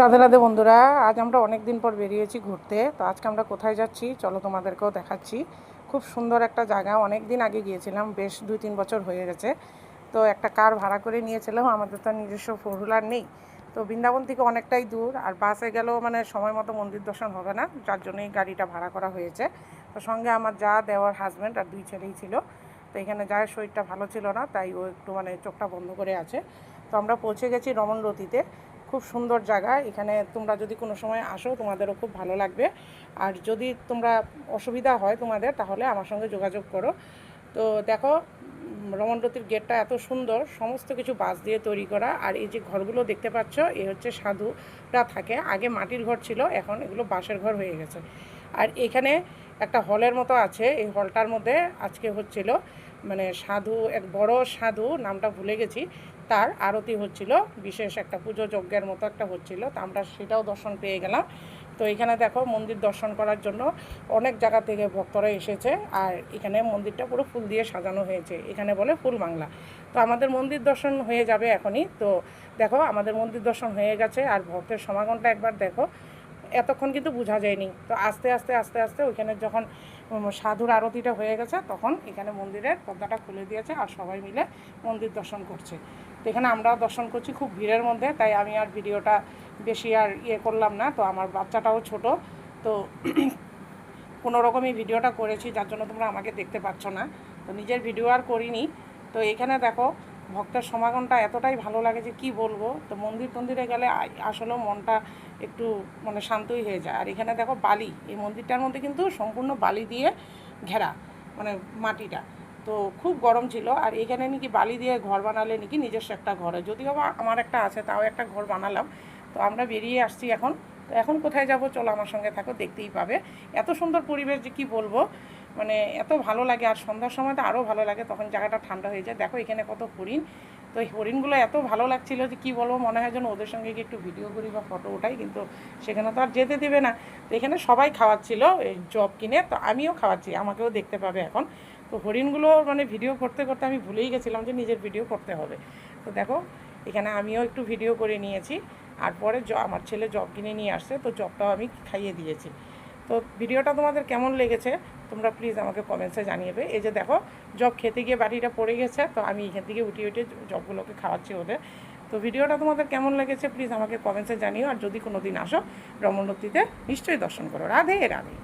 রাধে রাধে বন্ধুরা, আজ আমরা অনেক দিন পর বেরিয়েছি ঘুরতে। তো আজকে আমরা কোথায় যাচ্ছি চলো তোমাদেরকেও দেখাচ্ছি। খুব সুন্দর একটা জায়গা, অনেক দিন আগে গিয়েছিলাম, বেশ 2-3 বছর হয়ে গেছে। তো একটা কার ভাড়া করে নিয়েছিলাম, আমাদের তো নিজস্ব ফোর হুইলার নেই। তো বৃন্দাবন থেকে অনেকটাই দূর, আর বাসে গেলেও মানে সময় মতো মন্দির দর্শন হবে না, যার জন্যই গাড়িটা ভাড়া করা হয়েছে। তো সঙ্গে আমার যা দেওয়ার হাজব্যান্ড আর 2 ছেলেই ছিল। তো এখানে যায় শরীরটা ভালো ছিল না, তাই ও একটু মানে চোখটা বন্ধ করে আছে। তো আমরা পৌঁছে গেছি রমনরতিতে। খুব সুন্দর জায়গা, এখানে তোমরা যদি কোনো সময় আসো তোমাদেরও খুব ভালো লাগবে। আর যদি তোমরা অসুবিধা হয় তোমাদের, তাহলে আমার সঙ্গে যোগাযোগ করো। তো দেখো, রমনরতির গেটটা এত সুন্দর, সমস্ত কিছু বাঁশ দিয়ে তৈরি করা। আর এই যে ঘরগুলো দেখতে পাচ্ছ, এ হচ্ছে সাধুরা থাকে। আগে মাটির ঘর ছিল, এখন এগুলো বাঁশের ঘর হয়ে গেছে। আর এখানে একটা হলের মতো আছে, এই হলটার মধ্যে আজকে হচ্ছিল মানে সাধু, এক বড় সাধু, নামটা ভুলে গেছি, তার আরতি হচ্ছিল, বিশেষ একটা পুজো যজ্ঞের মতো একটা হচ্ছিল। তো আমরা সেটাও দর্শন পেয়ে গেলাম। তো এখানে দেখো, মন্দির দর্শন করার জন্য অনেক জায়গা থেকে ভক্তরা এসেছে। আর এখানে মন্দিরটা পুরো ফুল দিয়ে সাজানো হয়েছে, এখানে বলে ফুল বাংলা। তো আমাদের মন্দির দর্শন হয়ে যাবে এখনই। তো দেখো, আমাদের মন্দির দর্শন হয়ে গেছে, আর ভক্তের সমাগমটা একবার দেখো। এতক্ষণ কিন্তু বোঝা যায়নি। তো আস্তে আস্তে আস্তে আস্তে ওইখানে যখন সাধুর আরতিটা হয়ে গেছে, তখন এখানে মন্দিরের পর্দাটা খুলে দিয়েছে, আর সবাই মিলে মন্দির দর্শন করছে। তো এখানে আমরাও দর্শন করছি খুব ভিড়ের মধ্যে, তাই আমি আর ভিডিওটা বেশি আর করলাম না। তো আমার বাচ্চাটাও ছোট, তো কোনো রকমই ভিডিওটা করেছি, যার জন্য তোমরা আমাকে দেখতে পাচ্ছ না। তো নিজের ভিডিও আর করিনি। তো এখানে দেখো, ভক্তের সমাগমটা এতটাই ভালো লাগে যে কি বলবো। তো মন্দিরে গেলে আসলেও মনটা একটু মানে শান্তই হয়ে যায়। আর এখানে দেখো বালি, এই মন্দিরটার মধ্যে কিন্তু সম্পূর্ণ বালি দিয়ে ঘেরা, মানে মাটিটা। তো খুব গরম ছিল। আর এখানে নাকি বালি দিয়ে ঘর বানালে নাকি নিজস্ব একটা ঘর হয়, যদিও বা আমার একটা আছে, তাও একটা ঘর বানালাম। তো আমরা বেরিয়ে আসছি এখন। তো এখন কোথায় যাব, চলো আমার সঙ্গে থাকো, দেখতেই পাবে। এত সুন্দর পরিবেশ যে কী বলবো, মানে এত ভালো লাগে। আর সন্ধ্যার সময় তো আরও ভালো লাগে, তখন জায়গাটা ঠান্ডা হয়ে যায়। দেখো এখানে কত হরিণ। তো এই হরিণগুলো এত ভালো লাগছিলো যে কী বলবো, মনে হয় যেন ওদের সঙ্গে গিয়ে একটু ভিডিও করি বা ফটো ওঠাই, কিন্তু সেখানে তো আর যেতে দেবে না। তো এখানে সবাই খাওয়াচ্ছিল এই জব কিনে, তো আমিও খাওয়াচ্ছি, আমাকেও দেখতে পাবে এখন। তো হরিণগুলো মানে ভিডিও করতে করতে আমি ভুলেই গেছিলাম যে নিজের ভিডিও করতে হবে। তো দেখো, এখানে আমিও একটু ভিডিও করে নিয়েছি। আর পরে আমার ছেলে জব কিনে নিয়ে আসছে, তো জবটাও আমি খাইয়ে দিয়েছি। তো ভিডিওটা তোমাদের কেমন লেগেছে তোমরা প্লিজ আমাকে কমেন্টসে জানিয়েবে। এই যে দেখো, জব খেতে গিয়ে বাটিটা পড়ে গেছে, তো আমি এখান থেকে উঠে উঠে জবগুলোকে খাওয়াচ্ছি ওদের। তো ভিডিওটা তোমাদের কেমন লেগেছে প্লিজ আমাকে কমেন্টসে জানিও। আর যদি কোনো দিন আসো রমনরতিতে, নিশ্চয়ই দর্শন করো। রাধে রাধে।